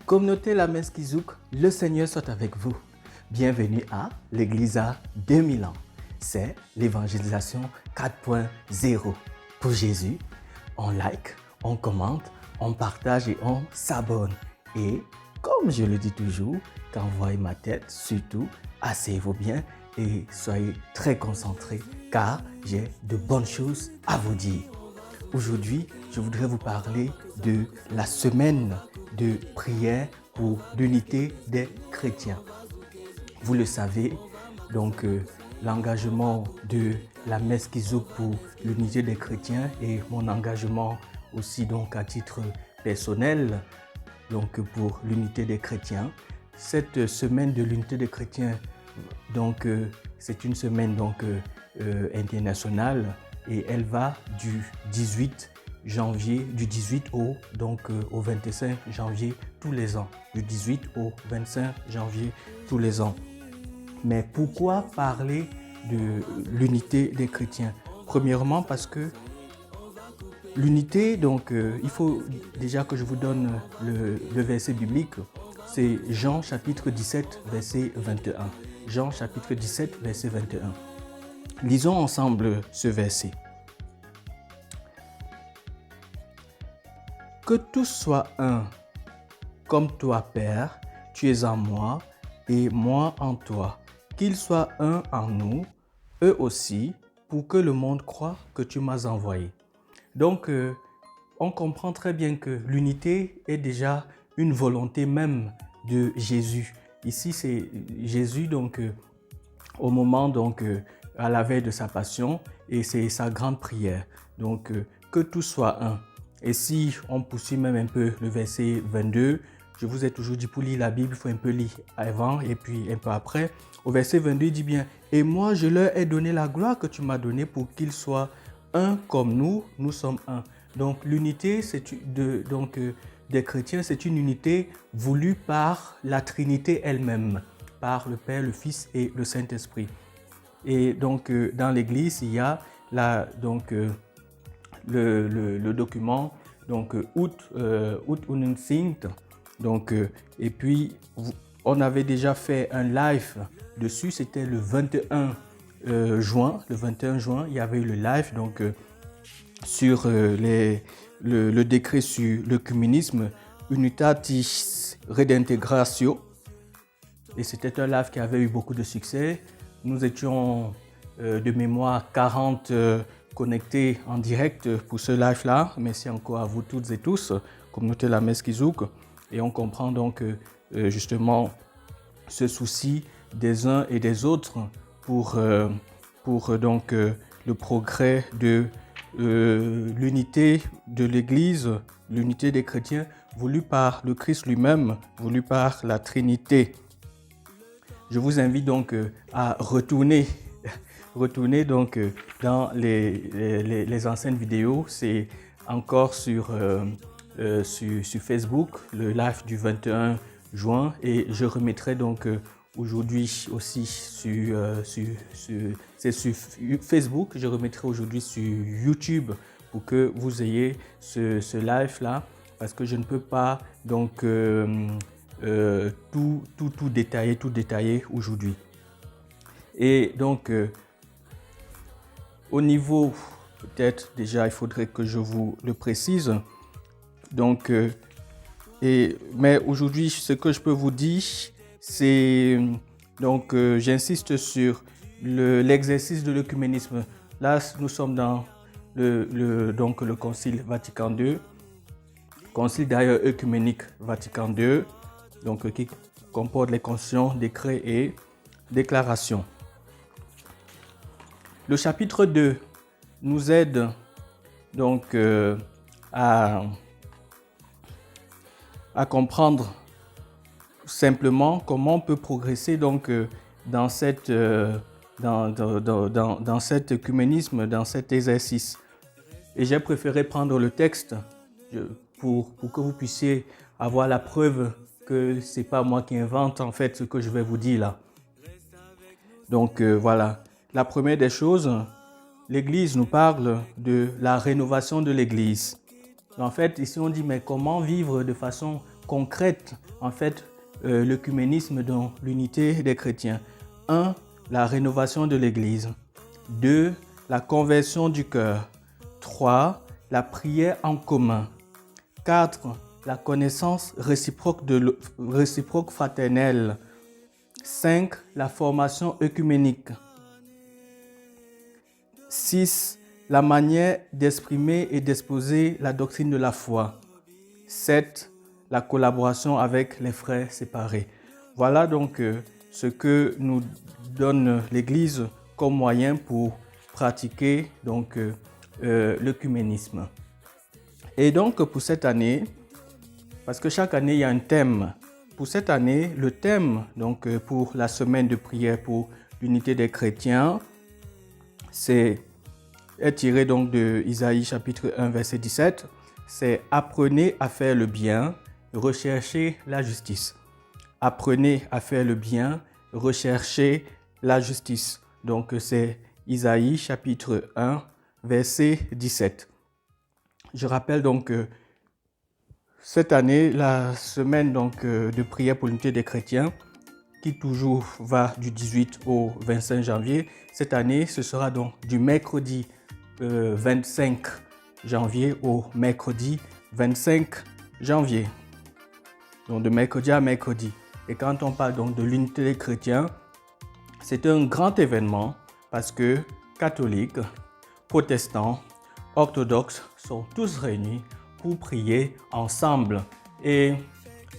Communauté La Messe Kizouk, le Seigneur soit avec vous. Bienvenue à l'Église à 2000 ans. C'est l'évangélisation 4.0. Pour Jésus, on like, on commente, on partage et on s'abonne. Et comme je le dis toujours, quand vous voyez ma tête, surtout, asseyez-vous bien et soyez très concentrés car j'ai de bonnes choses à vous dire. Aujourd'hui, je voudrais vous parler de la semaine de prière pour l'unité des chrétiens. Vous le savez, donc l'engagement de la Messe Kizouk pour l'unité des chrétiens et mon engagement aussi donc à titre personnel donc pour l'unité des chrétiens. Cette semaine de l'unité des chrétiens, donc c'est une semaine donc internationale et elle va du 18 au 25 janvier tous les ans. Du 18 au 25 janvier tous les ans. Mais pourquoi parler de l'unité des chrétiens? Premièrement parce que l'unité, donc il faut déjà que je vous donne le verset biblique. C'est Jean chapitre 17 verset 21. Jean chapitre 17 verset 21. Lisons ensemble ce verset. Que tous soient un, comme toi, Père, tu es en moi et moi en toi. Qu'ils soient un en nous, eux aussi, pour que le monde croie que tu m'as envoyé. Donc, on comprend très bien que l'unité est déjà une volonté même de Jésus. Ici, c'est Jésus, donc, au moment, donc, à la veille de sa passion, et c'est sa grande prière. Donc, que tout soit un. Et si on poursuit même un peu le verset 22, je vous ai toujours dit pour lire la Bible, il faut un peu lire avant et puis un peu après. Au verset 22, il dit bien, « Et moi, je leur ai donné la gloire que tu m'as donnée pour qu'ils soient un comme nous sommes un. » Donc, l'unité des chrétiens, c'est une unité voulue par la Trinité elle-même, par le Père, le Fils et le Saint-Esprit. Et donc, dans l'Église, il y a le document, donc Ut Unum Sint. Donc, et puis, on avait déjà fait un live dessus, c'était le 21 juin. Le 21 juin, il y avait eu le live donc, sur le décret sur l'œcuménisme, Unitatis Redintegratio. Et c'était un live qui avait eu beaucoup de succès. Nous étions de mémoire 40 connectés en direct pour ce live-là. Merci encore à vous toutes et tous, communauté La Messe Kizouk. Et on comprend donc justement ce souci des uns et des autres pour donc le progrès de l'unité de l'Église, l'unité des chrétiens, voulue par le Christ lui-même, voulue par la Trinité. Je vous invite donc à retourner donc dans les anciennes vidéos. C'est encore sur Facebook, le live du 21 juin. Et je remettrai donc aujourd'hui aussi c'est sur Facebook. Je remettrai aujourd'hui sur YouTube pour que vous ayez ce live-là. Parce que je ne peux pas donc tout détailler aujourd'hui. Et donc, au niveau, peut-être déjà, il faudrait que je vous le précise. Donc, mais aujourd'hui, ce que je peux vous dire, c'est, donc, j'insiste sur l'exercice de l'œcuménisme. Là, nous sommes dans le Concile Vatican II, Concile d'ailleurs œcuménique Vatican II, donc qui comporte les constitutions, décrets et déclarations. Le chapitre 2 nous aide donc à comprendre simplement comment on peut progresser donc dans cet œcuménisme, dans cet exercice. Et j'ai préféré prendre le texte pour que vous puissiez avoir la preuve que ce n'est pas moi qui invente en fait ce que je vais vous dire là. Donc voilà, la première des choses, l'Église nous parle de la rénovation de l'Église. En fait, ici on dit mais comment vivre de façon concrètent en fait l'œcuménisme dans l'unité des chrétiens. 1. La rénovation de l'Église. 2. La conversion du cœur. 3. La prière en commun. 4. La connaissance réciproque fraternelle. 5. La formation œcuménique. 6. La manière d'exprimer et d'exposer la doctrine de la foi. 7. La collaboration avec les frères séparés. Voilà donc ce que nous donne l'Église comme moyen pour pratiquer donc l'œcuménisme. Et donc pour cette année, parce que chaque année il y a un thème, pour cette année le thème donc pour la semaine de prière pour l'unité des chrétiens est tiré donc de Isaïe chapitre 1 verset 17, c'est apprenez à faire le bien, recherchez la justice. Apprenez à faire le bien, recherchez la justice. Donc c'est Isaïe chapitre 1 verset 17. Je rappelle donc que cette année, la semaine donc, de prière pour l'unité des chrétiens, qui toujours va du 18 au 25 janvier, cette année, ce sera donc du mercredi 25 janvier au mercredi 25 janvier. Donc de mercredi à mercredi. Et quand on parle donc de l'unité des chrétiens, c'est un grand événement parce que catholiques, protestants, orthodoxes sont tous réunis pour prier ensemble. Et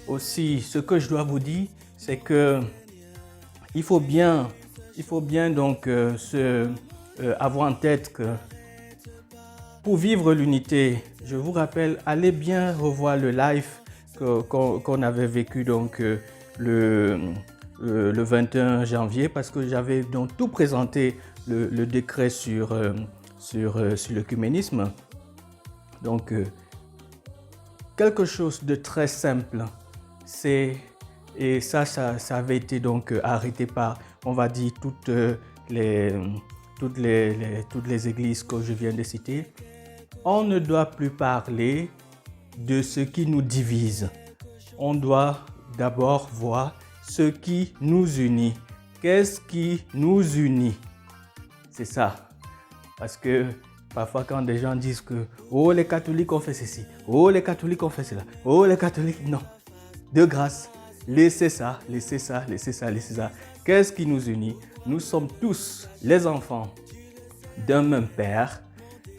aussi, ce que je dois vous dire, c'est que il faut bien donc avoir en tête que pour vivre l'unité, je vous rappelle, allez bien revoir le live qu'on avait vécu donc le 21 janvier parce que j'avais donc tout présenté le décret sur l'œcuménisme. Donc, quelque chose de très simple, et ça avait été donc arrêté par, on va dire, toutes les églises que je viens de citer. On ne doit plus parler de ce qui nous divise. On doit d'abord voir ce qui nous unit. Qu'est-ce qui nous unit? C'est ça. Parce que parfois quand des gens disent que « Oh, les catholiques ont fait ceci. Oh, les catholiques ont fait cela. Oh, les catholiques... » Non. De grâce, laissez ça. Qu'est-ce qui nous unit? Nous sommes tous les enfants d'un même Père.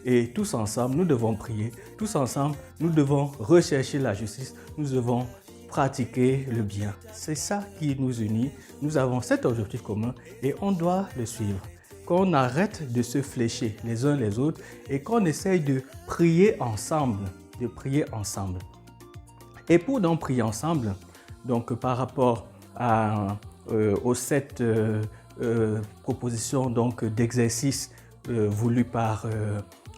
Et tous ensemble, nous devons prier. Tous ensemble, nous devons rechercher la justice. Nous devons pratiquer le bien. C'est ça qui nous unit. Nous avons cet objectif commun et on doit le suivre. Qu'on arrête de se flécher les uns les autres et qu'on essaye de prier ensemble. Et pour donc prier ensemble, donc par rapport aux 7 propositions donc d'exercices voulus par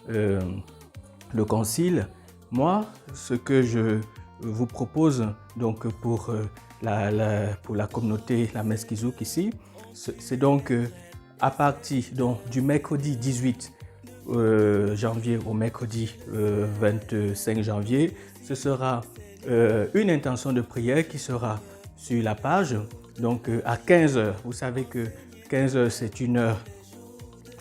le concile, moi, ce que je vous propose donc pour la communauté, la messe Kizouk ici, c'est donc à partir donc, du mercredi 18 janvier au mercredi 25 janvier, ce sera une intention de prière qui sera sur la page, donc à 15h. Vous savez que 15h, c'est une heure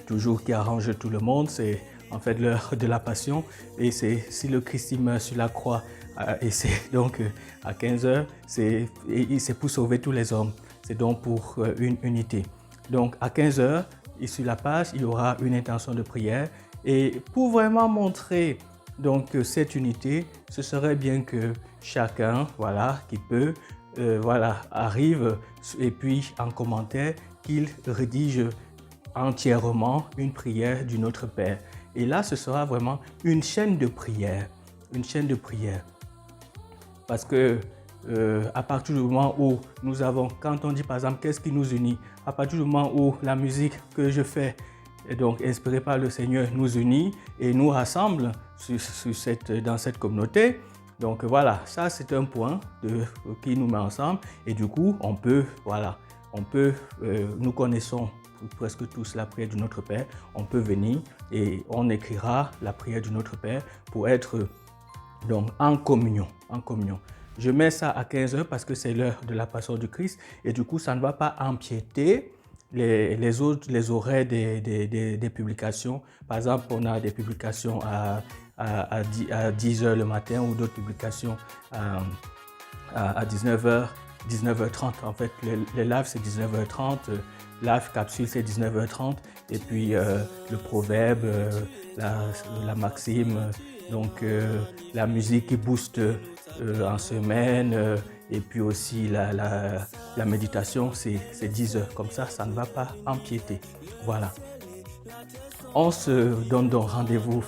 toujours qui arrange tout le monde, c'est en fait l'heure de la passion et c'est si le Christ meurt sur la croix et c'est donc à 15h, c'est pour sauver tous les hommes, c'est donc pour une unité. Donc à 15h, sur la page, il y aura une intention de prière et pour vraiment montrer donc cette unité, ce serait bien que chacun, voilà, qui peut, arrive et puis en commentaire qu'il rédige entièrement une prière du Notre Père. Et là, ce sera vraiment une chaîne de prière, Parce que à partir du moment où nous avons, quand on dit par exemple qu'est-ce qui nous unit, à partir du moment où la musique que je fais, est donc inspirée par le Seigneur, nous unit et nous rassemble dans cette communauté. Donc voilà, ça c'est un point qui nous met ensemble et du coup nous connaissons presque tous la prière du Notre Père, on peut venir et on écrira la prière du Notre Père pour être donc en communion. je mets ça à 15 heures parce que c'est l'heure de la passion du Christ et du coup, ça ne va pas empiéter les horaires des publications. Par exemple, on a des publications à 10 heures le matin ou d'autres publications à 19 heures, 19h30. En fait, les lives, c'est 19h30. Live capsule, c'est 19h30. Et puis, le proverbe, la maxime, donc la musique qui booste en semaine. Et puis aussi, la méditation, c'est 10 heures. Comme ça ne va pas empiéter. Voilà. On se donne donc rendez-vous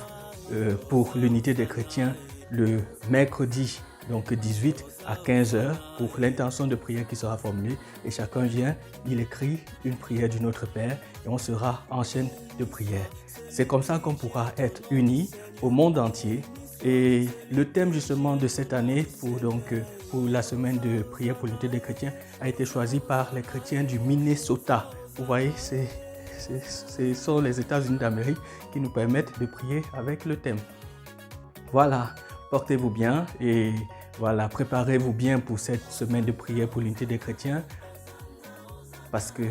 pour l'unité des chrétiens le mercredi, donc 18 à 15 heures pour l'intention de prière qui sera formulée. Et chacun vient, il écrit une prière du Notre Père et on sera en chaîne de prière. C'est comme ça qu'on pourra être unis au monde entier. Et le thème justement de cette année pour la semaine de prière pour l'unité des chrétiens a été choisi par les chrétiens du Minnesota. Vous voyez, ce sont les États-Unis d'Amérique qui nous permettent de prier avec le thème. Voilà, portez-vous bien et voilà, préparez-vous bien pour cette semaine de prière pour l'unité des chrétiens parce que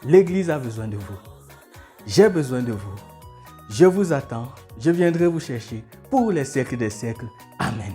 l'Église a besoin de vous. J'ai besoin de vous. Je vous attends. Je viendrai vous chercher pour les siècles des siècles. Amen.